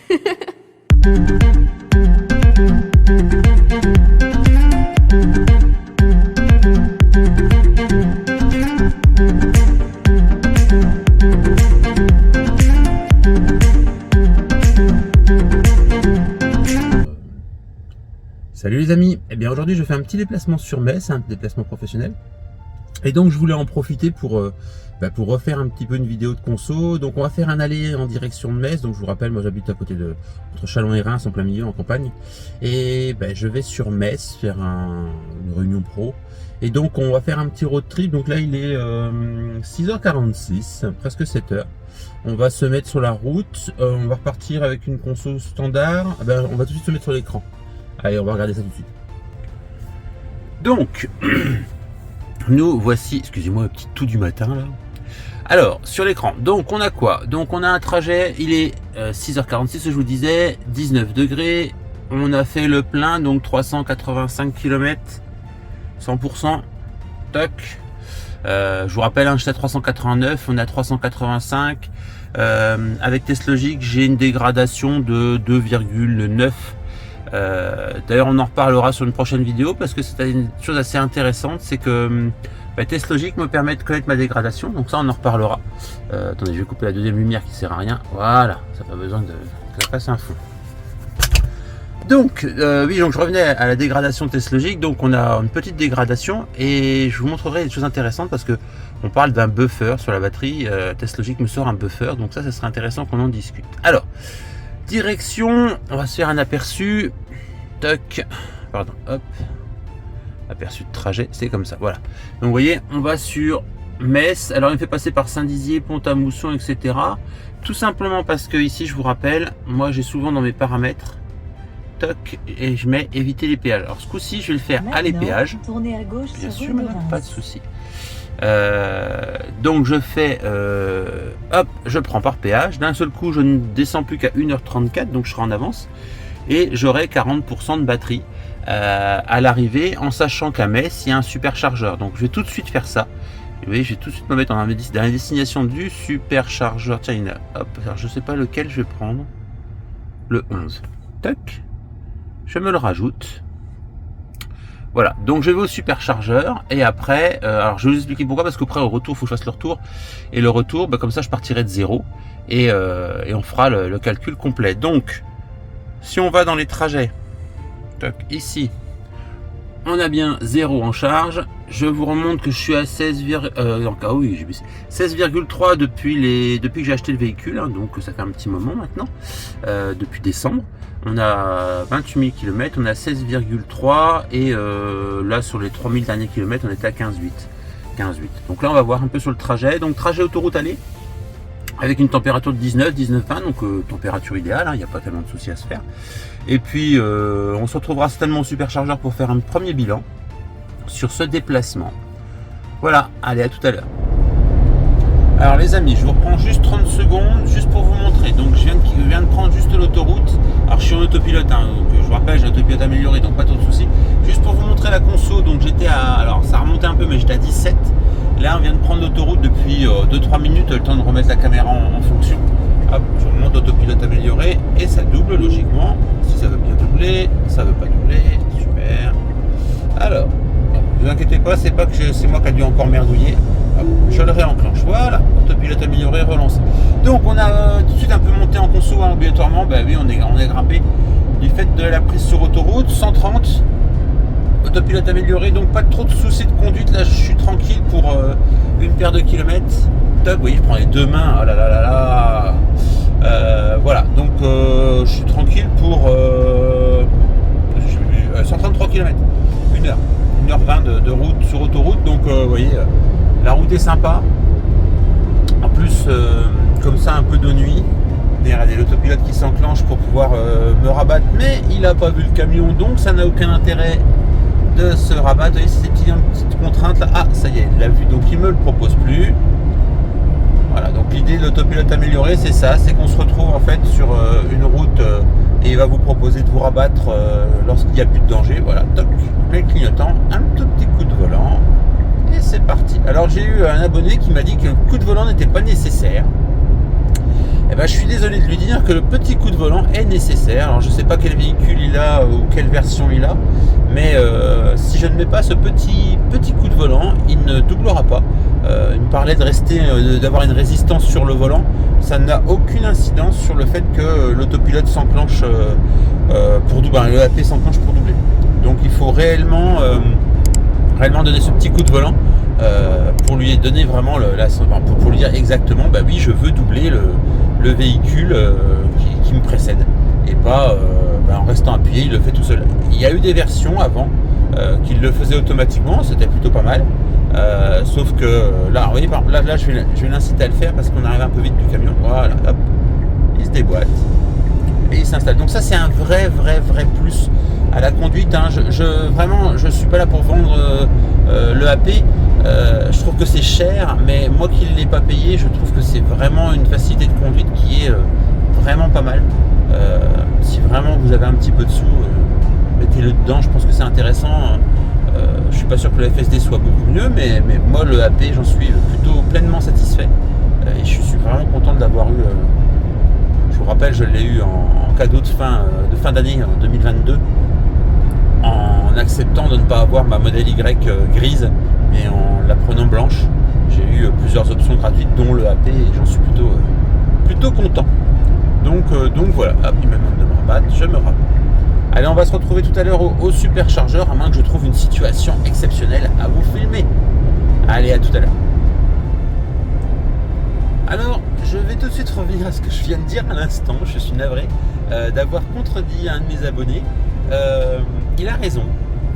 Salut les amis, eh bien aujourd'hui je fais un petit déplacement sur Metz, un déplacement professionnel. Et donc je voulais en profiter pour refaire un petit peu une vidéo de conso. Donc on va faire un aller en direction de Metz. Donc je vous rappelle, moi j'habite à côté entre Châlons et Reims, en plein milieu, en campagne. Et je vais sur Metz faire une réunion pro. Et donc on va faire un petit road trip. Donc là il est 6h46, presque 7h. On va se mettre sur la route. On va repartir avec une conso standard. On va tout de suite se mettre sur l'écran. Allez, on va regarder ça tout de suite. Donc, nous voici, excusez-moi, un petit tout du matin là. Alors, sur l'écran, donc on a quoi? Donc on a un trajet, il est 6h46, je vous disais, 19 degrés. On a fait le plein, donc 385 km, 100%. Toc. Je vous rappelle, j'étais à 389, on est à 385. Avec test logique, j'ai une dégradation de 2,9. D'ailleurs on en reparlera sur une prochaine vidéo parce que c'est une chose assez intéressante, c'est que test logique me permet de connaître ma dégradation, donc ça on en reparlera. Attendez, je vais couper la deuxième lumière qui sert à rien, voilà, ça n'a pas besoin que ça fasse un fond. Donc oui, donc je revenais à la dégradation de test logique. Donc on a une petite dégradation et je vous montrerai des choses intéressantes parce que on parle d'un buffer sur la batterie. Test logique me sort un buffer, donc ça serait intéressant qu'on en discute. Alors, direction, on va se faire un aperçu. Toc, pardon, hop. Aperçu de trajet, c'est comme ça, voilà. Donc vous voyez, on va sur Metz. Alors il me fait passer par Saint-Dizier, Pont-à-Mousson, etc. Tout simplement parce que ici, je vous rappelle, moi j'ai souvent dans mes paramètres, toc, et je mets éviter les péages. Alors ce coup-ci, je vais le faire à les péages. Tournez à gauche, bien sûr, madame, pas de souci. Donc je fais hop, je prends par péage. D'un seul coup, je ne descends plus qu'à 1h34, donc je serai en avance et j'aurai 40% de batterie à l'arrivée, en sachant qu'à Metz il y a un superchargeur. Donc je vais tout de suite faire ça. Et vous voyez, je vais tout de suite me mettre dans la destination du superchargeur. Tiens, hop, alors je sais pas lequel je vais prendre. Le 11. Toc, je me le rajoute. Voilà, donc je vais au superchargeur et après, alors je vais vous expliquer pourquoi, parce qu'après au retour, il faut que je fasse le retour. Et le retour, comme ça je partirai de zéro et on fera le calcul complet. Donc, si on va dans les trajets, toc, ici, on a bien 0 en charge. Je vous remonte que je suis à 16,3 depuis que j'ai acheté le véhicule, hein, donc ça fait un petit moment maintenant, depuis décembre. On a 28 000 km, on a 16,3 et là sur les 3000 derniers kilomètres on était à 15,8. Donc là on va voir un peu sur le trajet. Donc trajet autoroute aller avec une température de 19-20, donc température idéale, hein, il n'y a pas tellement de soucis à se faire. Et puis on se retrouvera certainement au superchargeur pour faire un premier bilan sur ce déplacement. Voilà, allez, à tout à l'heure. Alors les amis, je vous reprends juste 30 secondes juste pour vous montrer. Donc je viens de prendre juste l'autoroute. Alors je suis en autopilote, hein, donc je vous rappelle, j'ai l'autopilot amélioré, donc pas trop de soucis. Juste pour vous montrer la conso, donc j'étais à, alors ça remontait un peu, mais j'étais à 17. Là on vient de prendre l'autoroute depuis 2-3 minutes, le temps de remettre la caméra en fonction. Hop, je remonte l'autopilot amélioré et ça double logiquement. Si ça veut bien doubler, ça veut pas doubler, super. Alors, ne vous inquiétez pas, c'est pas que c'est moi qui a dû encore merdouiller. Hop, je le réenclenche, voilà, autopilote amélioré, relance. Donc on a tout de suite un peu monté en conso, hein, obligatoirement. Ben oui, on est grimpé du fait de la prise sur autoroute, 130, autopilote amélioré, donc pas trop de soucis de conduite. Là je suis tranquille pour une paire de kilomètres. Top, oui, je prends les deux mains, oh là là là là. Voilà, donc je suis tranquille pour 133 km, 1h20 de route sur autoroute. Donc vous voyez, la route est sympa. En plus, comme ça, un peu de nuit. Regardez l'autopilote qui s'enclenche pour pouvoir me rabattre, mais il n'a pas vu le camion, donc ça n'a aucun intérêt de se rabattre. Vous voyez, ces petites contraintes là. Ah, ça y est, il l'a vu, donc il me le propose plus. Voilà, donc l'idée de l'autopilote amélioré, c'est ça, c'est qu'on se retrouve en fait sur une route et il va vous proposer de vous rabattre lorsqu'il n'y a plus de danger. Voilà, toc, les clignotants, un tout petit coup de volant et c'est parti. Alors j'ai eu un abonné qui m'a dit que le coup de volant n'était pas nécessaire, eh ben, je suis désolé de lui dire que le petit coup de volant est nécessaire. Alors je ne sais pas quel véhicule il a ou quelle version il a, mais si je ne mets pas ce petit coup de volant, il ne doublera pas. Il me parlait de rester, d'avoir une résistance sur le volant. Ça n'a aucune incidence sur le fait que l'autopilote s'enclenche pour doubler, le AP s'enclenche pour doubler. Donc il faut réellement donner ce petit coup de volant pour lui donner vraiment pour lui dire exactement, bah oui, je veux doubler le véhicule qui me précède, et pas en restant appuyé, il le fait tout seul. Il y a eu des versions avant qu'il le faisait automatiquement, c'était plutôt pas mal. Sauf que là, vous voyez, là je vais l'inciter à le faire parce qu'on arrive un peu vite du camion. Voilà, hop, il se déboîte et il s'installe. Donc ça, c'est un vrai plus à la conduite. Hein. Vraiment, je suis pas là pour vendre le AP. Je trouve que c'est cher, mais moi qui ne l'ai pas payé, je trouve que c'est vraiment une facilité de conduite qui est vraiment pas mal. Si vraiment vous avez un petit peu de sous, mettez-le dedans. Je pense que c'est intéressant. Je suis pas sûr que le FSD soit beaucoup mieux, mais moi le AP, j'en suis plutôt pleinement satisfait. Et je suis vraiment content de l'avoir eu. Je vous rappelle, je l'ai eu en cadeau de fin d'année en 2022, en acceptant de ne pas avoir ma modèle Y grise, mais en la prenant blanche. J'ai eu plusieurs options gratuites, dont le AP, et j'en suis plutôt content. Donc voilà, hop, il me demande de me rabattre, je me rabatte. Allez, on va se retrouver tout à l'heure au superchargeur, à moins que je trouve une situation exceptionnelle à vous filmer. Allez, à tout à l'heure. Alors, je vais tout de suite revenir à ce que je viens de dire à l'instant. Je suis navré d'avoir contredit un de mes abonnés. Il a raison.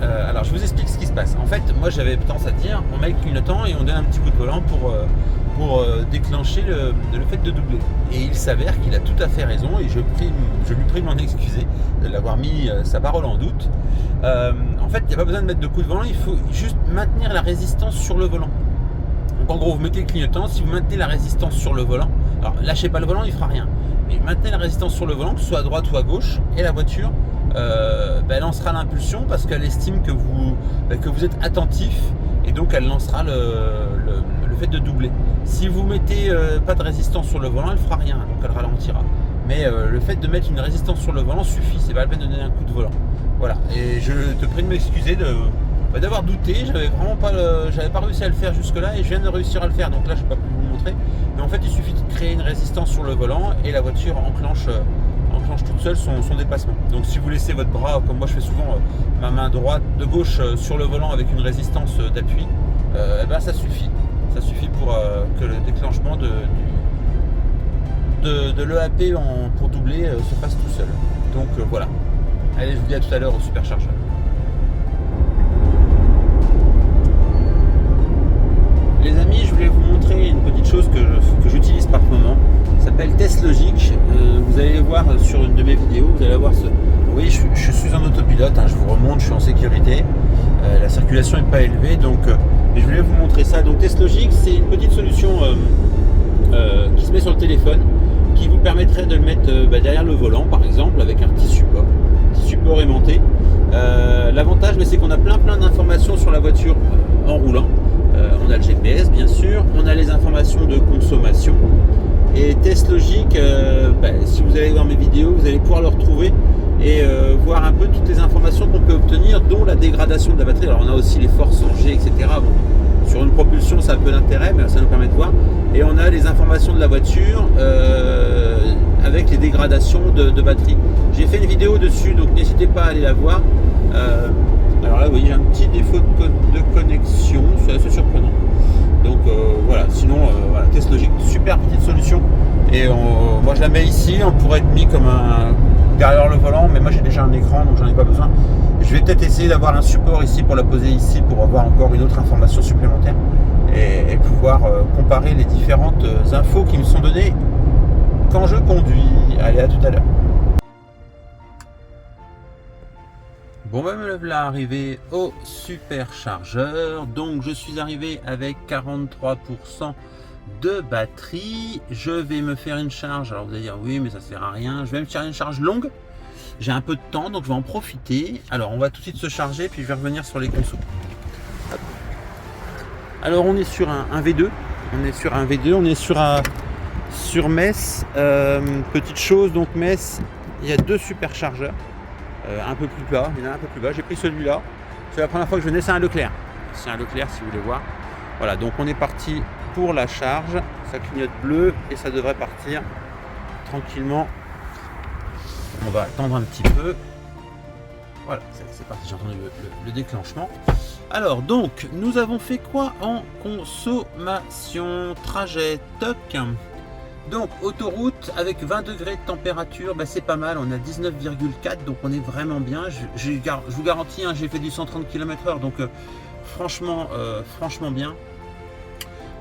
Alors, je vous explique ce qui se passe. En fait, moi, j'avais tendance à dire, on met le clignotant et on donne un petit coup de volant pour déclencher le fait de doubler. Et il s'avère qu'il a tout à fait raison, et je lui prie de m'en excuser, de l'avoir mis sa parole en doute. En fait, il n'y a pas besoin de mettre de coup de volant, il faut juste maintenir la résistance sur le volant. Donc en gros, vous mettez le clignotant, si vous maintenez la résistance sur le volant, alors lâchez pas le volant, il fera rien. Mais maintenez la résistance sur le volant, que ce soit à droite ou à gauche, et la voiture elle lancera l'impulsion parce qu'elle estime que vous êtes attentif, et donc elle lancera le fait de doubler. Si vous mettez pas de résistance sur le volant, elle fera rien, donc elle ralentira. Mais le fait de mettre une résistance sur le volant suffit, c'est pas la peine de donner un coup de volant. Voilà, et je te prie de m'excuser d'avoir douté, j'avais pas réussi à le faire jusque là, et je viens de réussir à le faire, donc là je n'ai pas pu vous le montrer. Mais en fait, il suffit de créer une résistance sur le volant et la voiture enclenche toute seule son déplacement. Donc si vous laissez votre bras, comme moi je fais souvent, ma main droite de gauche sur le volant avec une résistance d'appui, ça suffit. Ça suffit pour que le déclenchement de l'EAP pour doubler se fasse tout seul. Donc voilà. Allez, je vous dis à tout à l'heure au superchargeur. Les amis, je voulais vous montrer une petite chose que j'utilise par moment. Ça s'appelle Test Logic. Vous allez voir sur une de mes vidéos, vous allez voir oui, je suis en autopilote, hein, je vous remonte, je suis en sécurité. La circulation n'est pas élevée, donc je voulais vous montrer ça. Donc Test Logic, c'est une petite solution qui se met sur le téléphone, qui vous permettrait de le mettre derrière le volant, par exemple, avec un petit support aimanté. L'avantage, c'est qu'on a plein d'informations sur la voiture en roulant. On a le GPS, bien sûr, on a les informations de consommation. Et Test Logic, si vous allez voir mes vidéos, vous allez pouvoir le retrouver et voir un peu toutes les informations qu'on peut obtenir, dont la dégradation de la batterie. Alors on a aussi les forces en G, etc. Bon, sur une propulsion, ça a peu d'intérêt, mais ça nous permet de voir. Et on a les informations de la voiture avec les dégradations de batterie. J'ai fait une vidéo dessus, donc n'hésitez pas à aller la voir. Alors là, vous voyez, j'ai un petit défaut de connexion, c'est assez surprenant. Donc voilà, sinon, voilà, Test Logic, super petite solution. Et moi je la mets ici, on pourrait être mis comme derrière le volant, mais moi j'ai déjà un écran, donc j'en ai pas besoin. Je vais peut-être essayer d'avoir un support ici pour la poser ici, pour avoir encore une autre information supplémentaire et pouvoir comparer les différentes infos qui me sont données quand je conduis. Allez, à tout à l'heure. Bon, me voilà arrivé au superchargeur. Donc je suis arrivé avec 43% de batterie. Je vais me faire une charge. Alors vous allez dire oui, mais ça sert à rien. Je vais me faire une charge longue. J'ai un peu de temps, donc je vais en profiter. Alors on va tout de suite se charger, puis je vais revenir sur les consos. Alors on est sur un V2. On est sur un Sur Metz, petite chose, donc Metz, il y a 2 superchargeurs, un peu plus bas, il y en a un peu plus bas. J'ai pris celui-là, c'est la première fois que je venais, c'est un Leclerc. C'est un Leclerc si vous voulez voir. Voilà, donc on est parti pour la charge, ça clignote bleu et ça devrait partir tranquillement. On va attendre un petit peu. Voilà, c'est parti, j'ai entendu le déclenchement. Alors donc, nous avons fait quoi en consommation? Trajet, toc. Donc autoroute avec 20 degrés de température, bah, c'est pas mal, on a 19,4, donc on est vraiment bien. Je vous garantis, hein, j'ai fait du 130 km/h, donc franchement bien.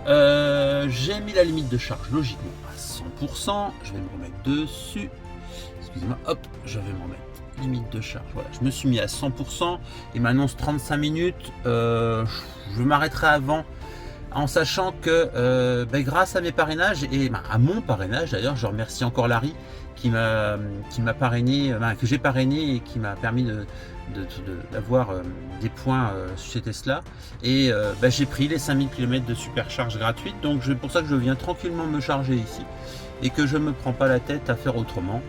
J'ai mis la limite de charge logiquement à 100%, je vais me remettre dessus. Excusez-moi, hop, je vais m'en mettre limite de charge. Voilà, je me suis mis à 100%, il m'annonce 35 minutes, je m'arrêterai avant, en sachant que grâce à mes parrainages et à mon parrainage d'ailleurs, je remercie encore Larry qui m'a parrainé, que j'ai parrainé et qui m'a permis d'avoir des points chez Tesla, et j'ai pris les 5000 km de supercharge gratuite, donc c'est pour ça que je viens tranquillement me charger ici et que je ne me prends pas la tête à faire autrement.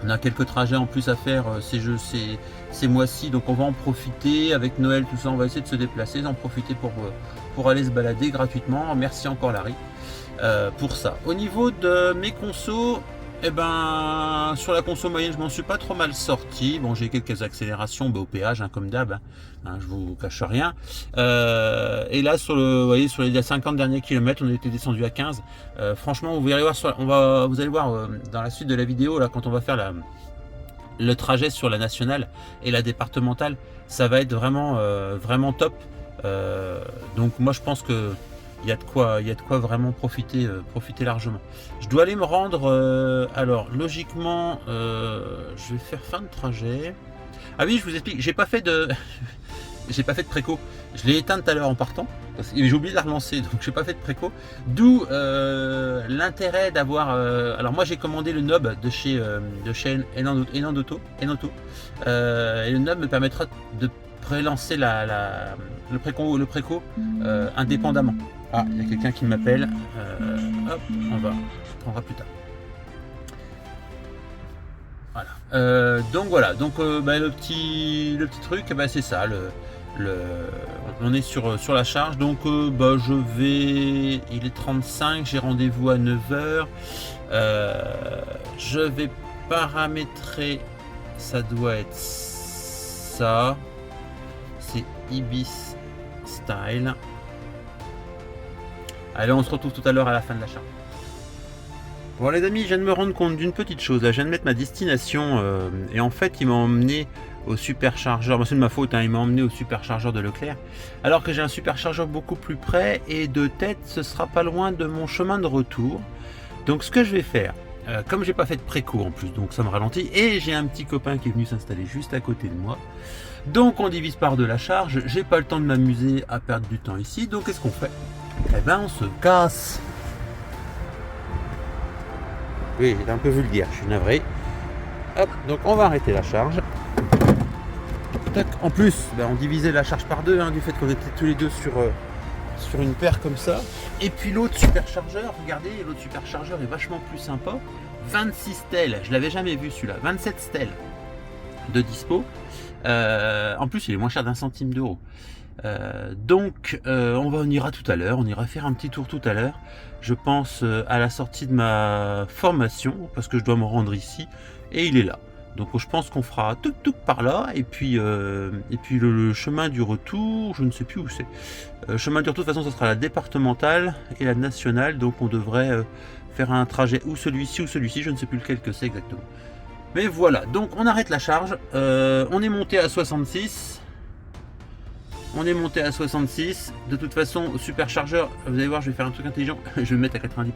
On a quelques trajets en plus à faire ces mois-ci, donc on va en profiter avec Noël, tout ça, on va essayer de se déplacer, d'en profiter pour aller se balader gratuitement. Merci encore Larry pour ça. Au niveau de mes consos, sur la conso moyenne, je m'en suis pas trop mal sorti. Bon, j'ai quelques accélérations au péage, hein, comme d'hab, hein, je vous cache rien. Et là, vous voyez, sur les 50 derniers kilomètres, on était descendu à 15. Franchement, vous allez voir, vous allez voir dans la suite de la vidéo, là, quand on va faire le trajet sur la nationale et la départementale, ça va être vraiment top. Donc moi, je pense que il y a de quoi vraiment profiter largement. Je dois aller me rendre, alors logiquement je vais faire fin de trajet. Ah oui, je vous explique, j'ai pas fait de préco, je l'ai éteint tout à l'heure en partant et j'ai oublié de la relancer, donc j'ai pas fait de préco, d'où l'intérêt d'avoir alors moi j'ai commandé le knob de chez Enanto, et le knob me permettra de prélancer le préco indépendamment. Ah, il y a quelqu'un qui m'appelle. Hop, on prendra plus tard. Voilà. Donc voilà. Donc le petit truc, c'est ça. On est sur la charge. Donc je vais. Il est 35. J'ai rendez-vous à 9h. Je vais paramétrer. Ça doit être ça. C'est Ibis Style. Allez, on se retrouve tout à l'heure à la fin de la charge. Bon les amis, je viens de me rendre compte d'une petite chose. Là, je viens de mettre ma destination et en fait il m'a emmené au superchargeur. C'est de ma faute, hein, il m'a emmené au superchargeur de Leclerc. Alors que j'ai un superchargeur beaucoup plus près et de tête, ce sera pas loin de mon chemin de retour. Donc ce que je vais faire, comme j'ai pas fait de préco en plus, donc ça me ralentit, et j'ai un petit copain qui est venu s'installer juste à côté de moi. Donc on divise par 2 la charge. J'ai pas le temps de m'amuser à perdre du temps ici. Donc qu'est-ce qu'on fait? On se casse. Oui, c'est un peu vulgaire, je suis navré. Hop, donc on va arrêter la charge. Tac. En plus, on divisait la charge par 2, hein, du fait qu'on était tous les deux sur une paire comme ça. Et puis l'autre superchargeur, regardez, l'autre superchargeur est vachement plus sympa. 26 stèles, je l'avais jamais vu celui-là. 27 stèles de dispo. En plus, il est moins cher d'1 centime d'euro. On ira tout à l'heure, on ira faire un petit tour tout à l'heure, je pense à la sortie de ma formation, parce que je dois me rendre ici, et il est là. Donc je pense qu'on fera tout par là, et puis le chemin du retour, je ne sais plus où c'est. Chemin du retour, de toute façon, ce sera la départementale et la nationale, donc on devrait faire un trajet ou celui-ci, je ne sais plus lequel que c'est exactement. Mais voilà, donc on arrête la charge, on est monté à 66. On est monté à 66. De toute façon, au superchargeur, vous allez voir, je vais faire un truc intelligent. Je vais me mettre à 90%.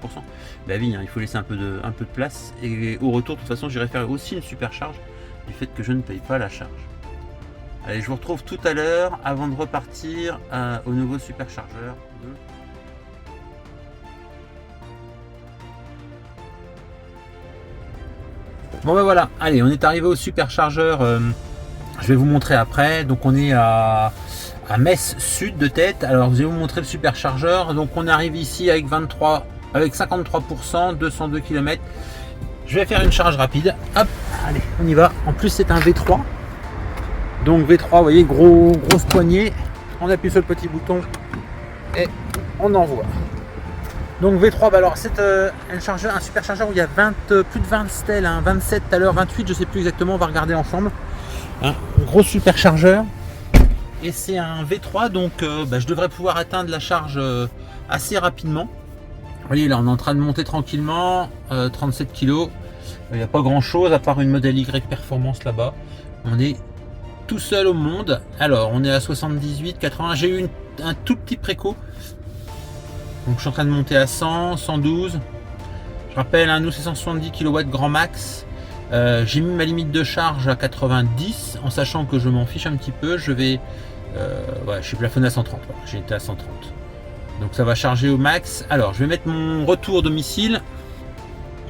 Bah oui, hein, il faut laisser un peu de place. Et au retour, de toute façon, j'irai faire aussi une supercharge du fait que je ne paye pas la charge. Allez, je vous retrouve tout à l'heure avant de repartir au nouveau superchargeur. Bon ben voilà, allez, on est arrivé au superchargeur. Je vais vous montrer après. Donc on est à Metz Sud de tête. Alors je vais vous montrer le superchargeur. Donc on arrive ici avec 23 avec 53%, 202 km. Je vais faire une charge rapide. Hop, allez, on y va. En plus, c'est un V3. Donc V3, vous voyez, grosse poignée. On appuie sur le petit bouton et on envoie. Donc V3, bah alors c'est un superchargeur où il y a plus de 20 stèles, hein, 27 tout à l'heure, 28, je sais plus exactement, on va regarder ensemble. Un gros superchargeur. Et c'est un V3, donc je devrais pouvoir atteindre la charge assez rapidement. Vous voyez, là on est en train de monter tranquillement, 37 kg. Il n'y a pas grand chose à part une modèle Y Performance là-bas. On est tout seul au monde. Alors on est à 78, 80. J'ai eu un tout petit préco. Donc je suis en train de monter à 100, 112. Je rappelle, nous c'est 170 kW grand max. J'ai mis ma limite de charge à 90 en sachant que je m'en fiche un petit peu. Je vais, je suis plafonné à 130. Voilà, j'ai été à 130. Donc ça va charger au max. Alors je vais mettre mon retour domicile.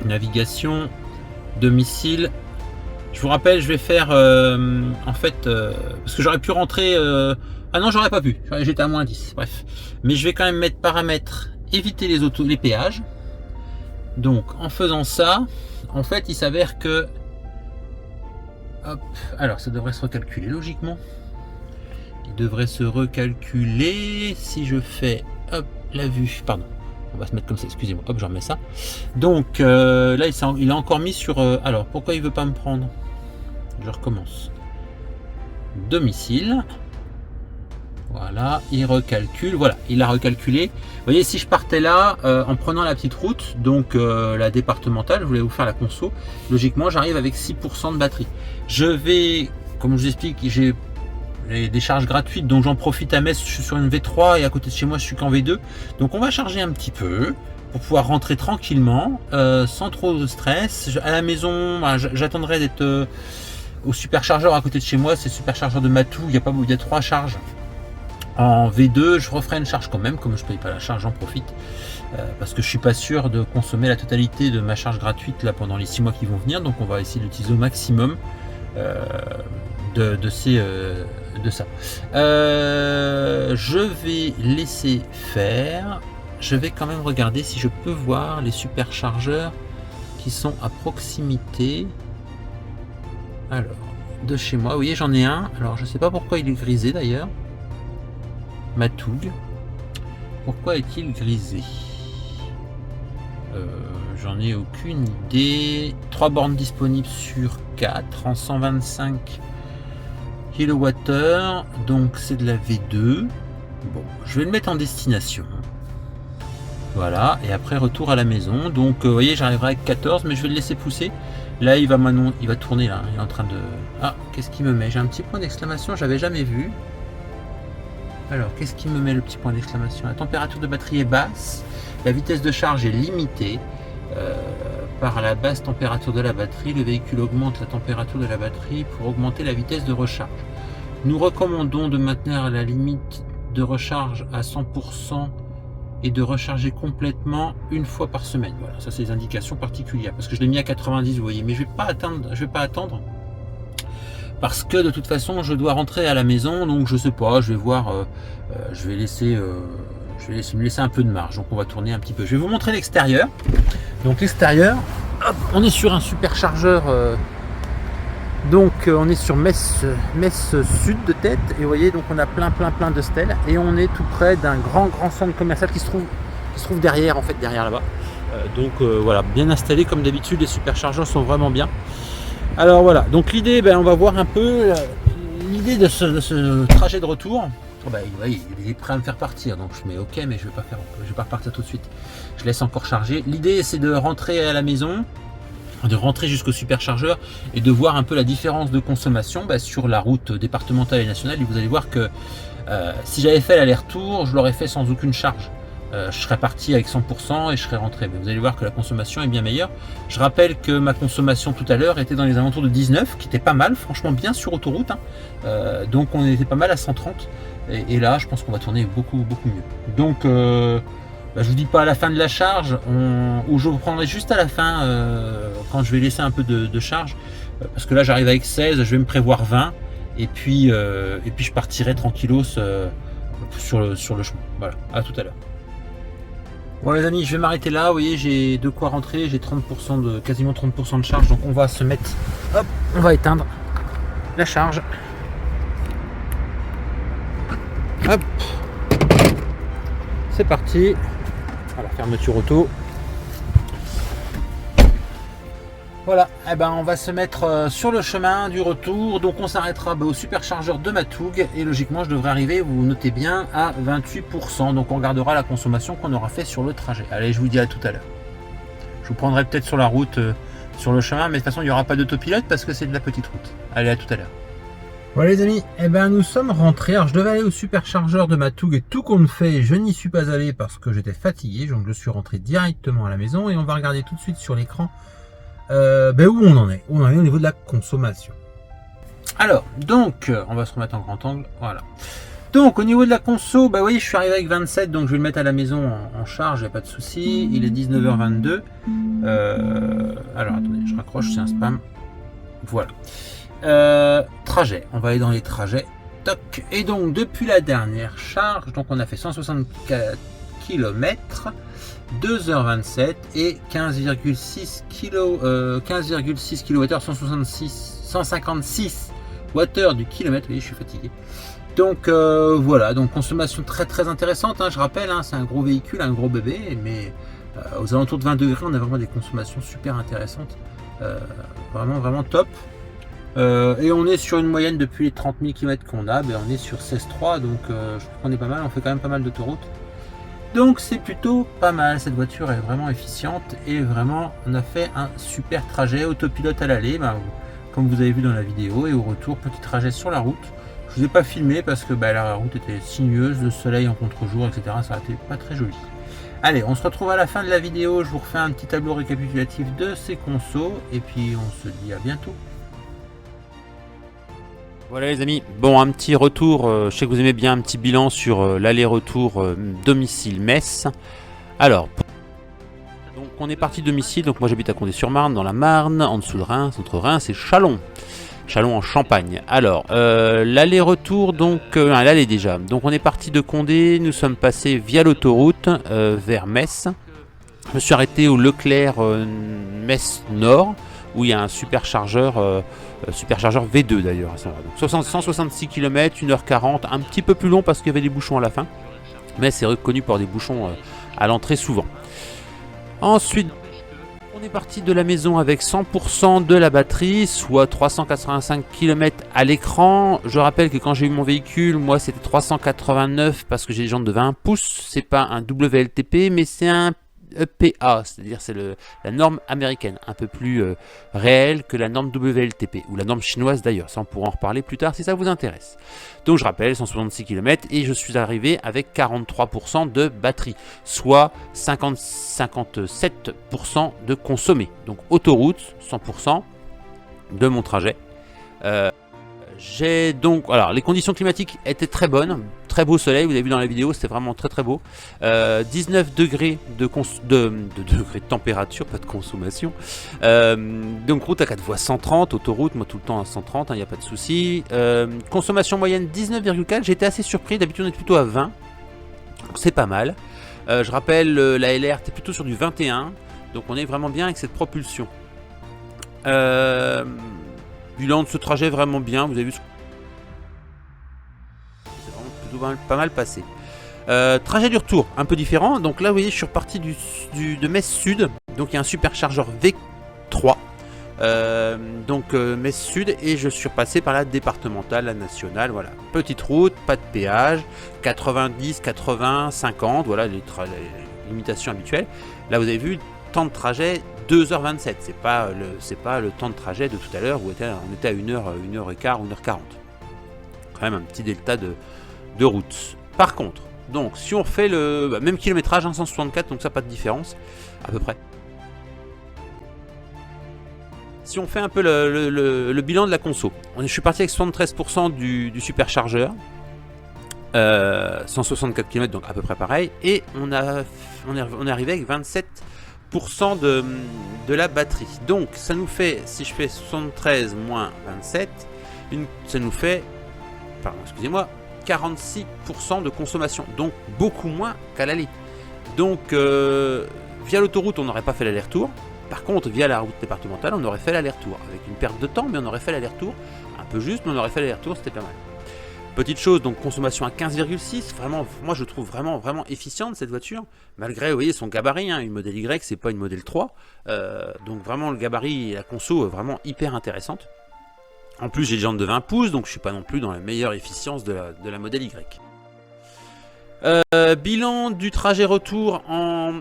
Navigation, domicile. Je vous rappelle, je vais faire parce que j'aurais pu rentrer. Ah non, j'aurais pas pu. J'étais à moins 10. Bref. Mais je vais quand même mettre paramètres, éviter les péages. Donc, en faisant ça, en fait, il s'avère que... Hop. Alors, ça devrait se recalculer logiquement. Il devrait se recalculer si je fais... Hop, la vue. Pardon. On va se mettre comme ça, excusez-moi. Hop, je remets ça. Donc, là, il a encore mis sur... alors, pourquoi il veut pas me prendre? Je recommence. Domicile. Voilà, il recalcule. Voilà, il a recalculé. Vous voyez, si je partais là, en prenant la petite route, donc la départementale, je voulais vous faire la conso, logiquement, j'arrive avec 6% de batterie. Je vais, comme je vous explique, j'ai des charges gratuites, donc j'en profite à Metz. Je suis sur une V3 et à côté de chez moi, je suis qu'en V2. Donc, on va charger un petit peu pour pouvoir rentrer tranquillement, sans trop de stress. À la maison, j'attendrai d'être au superchargeur à côté de chez moi. C'est le superchargeur de Matou. Il y a 3 charges. En V2, je referai une charge quand même, comme je ne paye pas la charge, j'en profite. Parce que je ne suis pas sûr de consommer la totalité de ma charge gratuite là pendant les 6 mois qui vont venir. Donc on va essayer d'utiliser au maximum de ça. Je vais laisser faire. Je vais quand même regarder si je peux voir les superchargeurs qui sont à proximité. Alors, de chez moi, vous voyez, j'en ai un. Alors, je ne sais pas pourquoi il est grisé d'ailleurs. Matoug. Pourquoi est-il grisé? J'en ai aucune idée. 3 bornes disponibles sur 4 en 125 kWh. Donc c'est de la V2. Bon, je vais le mettre en destination. Voilà, et après retour à la maison. Donc vous voyez, j'arriverai avec 14, mais je vais le laisser pousser. Là, il va tourner là. Il est en train de... Ah, qu'est-ce qu'il me met? J'ai un petit point d'exclamation, j'avais jamais vu. Alors, qu'est-ce qui me met le petit point d'exclamation? La température de batterie est basse, la vitesse de charge est limitée par la basse température de la batterie. Le véhicule augmente la température de la batterie pour augmenter la vitesse de recharge. Nous recommandons de maintenir la limite de recharge à 100% et de recharger complètement une fois par semaine. Voilà, ça c'est des indications particulières parce que je l'ai mis à 90, vous voyez, mais je vais pas attendre. Parce que de toute façon, je dois rentrer à la maison, donc je sais pas, je vais voir, je vais me laisser un peu de marge. Donc on va tourner un petit peu. Je vais vous montrer l'extérieur. Donc l'extérieur, on est sur un superchargeur. Donc on est sur Metz sud de tête. Et vous voyez, donc on a plein de stèles. Et on est tout près d'un grand centre commercial qui se trouve derrière, en fait, derrière là-bas. Voilà, bien installé comme d'habitude. Les superchargeurs sont vraiment bien. Alors voilà, donc l'idée, on va voir un peu l'idée de ce trajet de retour. Il est prêt à me faire partir, donc je mets OK, mais je vais pas repartir tout de suite. Je laisse encore charger. L'idée, c'est de rentrer à la maison, de rentrer jusqu'au superchargeur et de voir un peu la différence de consommation sur la route départementale et nationale. Et vous allez voir que si j'avais fait l'aller-retour, je l'aurais fait sans aucune charge. Je serais parti avec 100% et je serais rentré. Mais vous allez voir que la consommation est bien meilleure. Je rappelle que ma consommation tout à l'heure était dans les alentours de 19, qui était pas mal, franchement bien sur autoroute. Donc on était pas mal à 130. Et là, je pense qu'on va tourner beaucoup mieux. Donc, je vous dis pas à la fin de la charge, ou je vous prendrai juste à la fin quand je vais laisser un peu de charge. Parce que là, j'arrive avec 16, je vais me prévoir 20. Et puis je partirai tranquillos sur le chemin. Voilà, à tout à l'heure. Bon les amis, je vais m'arrêter là, vous voyez j'ai de quoi rentrer, j'ai 30% de quasiment 30% de charge, donc on va se mettre, hop, on va éteindre la charge. Hop, c'est parti. Voilà, fermeture auto. Voilà, et ben on va se mettre sur le chemin du retour, donc on s'arrêtera au superchargeur de Matoug et logiquement je devrais arriver, vous notez bien, à 28%, donc on regardera la consommation qu'on aura fait sur le trajet. Allez, je vous dis à tout à l'heure. Je vous prendrai peut-être sur la route, sur le chemin, mais de toute façon il n'y aura pas d'autopilote parce que c'est de la petite route. Allez, à tout à l'heure. Voilà les amis, et ben nous sommes rentrés. Alors je devais aller au superchargeur de Matoug et tout compte fait, je n'y suis pas allé parce que j'étais fatigué, donc je suis rentré directement à la maison et on va regarder tout de suite sur l'écran où on en est. Où on en est au niveau de la consommation. Alors, donc, on va se remettre en grand angle, voilà. Donc au niveau de la conso, vous voyez je suis arrivé avec 27, donc je vais le mettre à la maison en charge, il n'y a pas de souci. Il est 19h22. Alors attendez, je raccroche, c'est un spam. Voilà. Trajet, on va aller dans les trajets. Toc. Et donc depuis la dernière charge, donc on a fait 164 km, 2h27 et 15,6 kg, 15,6 kWh, 156 Wh du kilomètre. Vous voyez, je suis fatigué. Donc voilà, donc consommation très intéressante, hein, je rappelle, hein, c'est un gros véhicule, un gros bébé, mais aux alentours de 20 degrés, on a vraiment des consommations super intéressantes, vraiment top. Et on est sur une moyenne depuis les 30 000 km qu'on a, on est sur 16,3, donc je trouve qu'on est pas mal, on fait quand même pas mal d'autoroutes. Donc c'est plutôt pas mal, cette voiture est vraiment efficiente et vraiment on a fait un super trajet, autopilote à l'aller, comme vous avez vu dans la vidéo, et au retour petit trajet sur la route. Je vous ai pas filmé parce que la route était sinueuse, le soleil en contre-jour, etc. Ça a été pas très joli. Allez, on se retrouve à la fin de la vidéo, je vous refais un petit tableau récapitulatif de ces consos et puis on se dit à bientôt. Voilà les amis, bon un petit retour, je sais que vous aimez bien un petit bilan sur l'aller-retour domicile-Metz. Alors, donc on est parti de domicile, donc moi j'habite à Condé-sur-Marne, dans la Marne, en dessous de Reims, entre Reims et Châlons. Châlons en Champagne. Alors, l'aller-retour, donc, l'aller déjà. Donc on est parti de Condé, nous sommes passés via l'autoroute vers Metz. Je me suis arrêté au Leclerc Metz Nord, où il y a un superchargeur V2 d'ailleurs. 166 km, 1h40, un petit peu plus long parce qu'il y avait des bouchons à la fin. Mais c'est reconnu pour des bouchons à l'entrée souvent. Ensuite, on est parti de la maison avec 100% de la batterie, soit 385 km à l'écran. Je rappelle que quand j'ai eu mon véhicule, moi c'était 389 parce que j'ai des jantes de 20 pouces. C'est pas un WLTP, mais c'est un EPA, c'est-à-dire c'est la norme américaine, un peu plus réelle que la norme WLTP, ou la norme chinoise d'ailleurs, ça on pourra en reparler plus tard si ça vous intéresse. Donc je rappelle, 166 km et je suis arrivé avec 43% de batterie, soit 57% de consommé. Donc autoroute, 100% de mon trajet. J'ai donc, alors les conditions climatiques étaient très bonnes, très beau soleil, vous avez vu dans la vidéo, c'était vraiment très beau. 19 degrés de température, pas de consommation. Donc route à 4 voies 130, autoroute, moi tout le temps à 130, il n'y a pas de souci. Consommation moyenne 19,4, j'ai été assez surpris, d'habitude on est plutôt à 20, c'est pas mal. Je rappelle, la LR était plutôt sur du 21, donc on est vraiment bien avec cette propulsion. Bilan de ce trajet vraiment bien, vous avez vu, c'est vraiment plutôt pas mal passé. Trajet du retour, un peu différent, donc là vous voyez je suis reparti de Metz Sud, donc il y a un superchargeur V3, Metz Sud, et je suis repassé par la départementale, la nationale, voilà, petite route, pas de péage, 90, 80, 50, voilà les limitations habituelles. Là vous avez vu, temps de trajet 2h27, c'est pas le temps de trajet de tout à l'heure où on était à 1h15 ou 1h40. Quand même un petit delta de route. Par contre, donc si on fait le même kilométrage, 164, donc ça pas de différence à peu près. Si on fait un peu le bilan de la conso, je suis parti avec 73% du superchargeur, 164 km, donc à peu près pareil, et on est arrivé avec 27% de la batterie. Donc ça nous fait, si je fais 73 moins 27, ça nous fait, pardon, excusez-moi, 46% de consommation, donc beaucoup moins qu'à l'aller. Donc via l'autoroute on n'aurait pas fait l'aller-retour. Par contre via la route départementale on aurait fait l'aller-retour. Avec une perte de temps mais on aurait fait l'aller-retour. Un peu juste mais on aurait fait l'aller-retour, c'était pas mal. Petite chose, donc consommation à 15,6, vraiment, moi je trouve vraiment efficiente cette voiture, malgré, vous voyez, son gabarit, hein, une modèle Y, c'est pas une modèle 3, donc vraiment le gabarit et la conso vraiment hyper intéressante. En plus j'ai des jantes de 20 pouces, donc je suis pas non plus dans la meilleure efficience de la modèle Y. Bilan du trajet retour en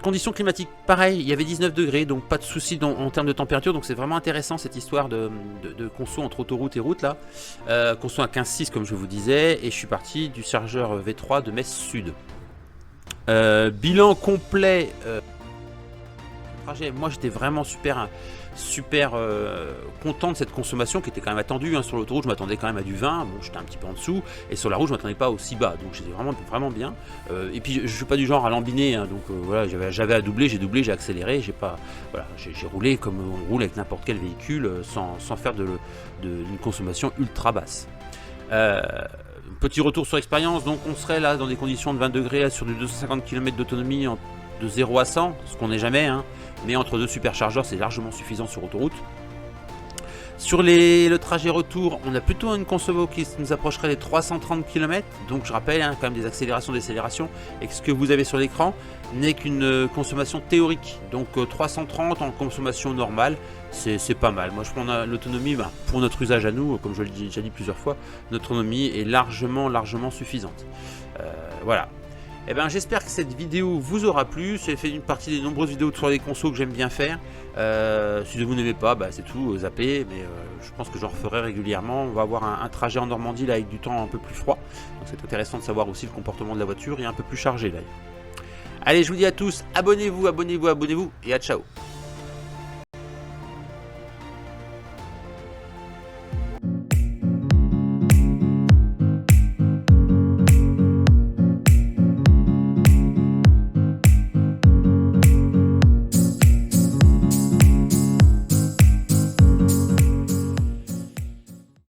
conditions climatiques, pareil, il y avait 19 degrés, donc pas de soucis en termes de température, donc c'est vraiment intéressant cette histoire de conso entre autoroute et route là. Conso à 15,6 comme je vous disais, et je suis parti du chargeur V3 de Metz Sud. Bilan complet, trajet, moi j'étais vraiment super content de cette consommation qui était quand même attendue, hein. Sur l'autoroute je m'attendais quand même à du 20, bon j'étais un petit peu en dessous, et sur la route je m'attendais pas aussi bas, donc j'étais vraiment bien. Et puis je suis pas du genre à lambiner, hein, donc voilà, j'avais à doubler, j'ai accéléré, j'ai roulé comme on roule avec n'importe quel véhicule, sans faire d'une consommation ultra basse. Petit retour sur expérience, donc on serait là dans des conditions de 20 degrés là, sur du 250 km d'autonomie de 0 à 100, ce qu'on n'est jamais, hein, mais entre deux superchargeurs c'est largement suffisant sur autoroute. Sur le trajet retour, on a plutôt une consommation qui nous approcherait des 330 km, donc je rappelle, hein, quand même des accélérations, décélérations, et que ce que vous avez sur l'écran n'est qu'une consommation théorique, donc 330 en consommation normale, c'est pas mal. Moi je prends l'autonomie, pour notre usage à nous, comme je l'ai déjà dit plusieurs fois, notre autonomie est largement suffisante. Voilà. Eh ben, j'espère que cette vidéo vous aura plu. C'est fait une partie des nombreuses vidéos sur les consos que j'aime bien faire. Si vous n'aimez pas, c'est tout, zappez. Mais je pense que j'en referai régulièrement. On va avoir un trajet en Normandie là, avec du temps un peu plus froid. Donc c'est intéressant de savoir aussi le comportement de la voiture et un peu plus chargé là. Allez, je vous dis à tous, abonnez-vous et à ciao.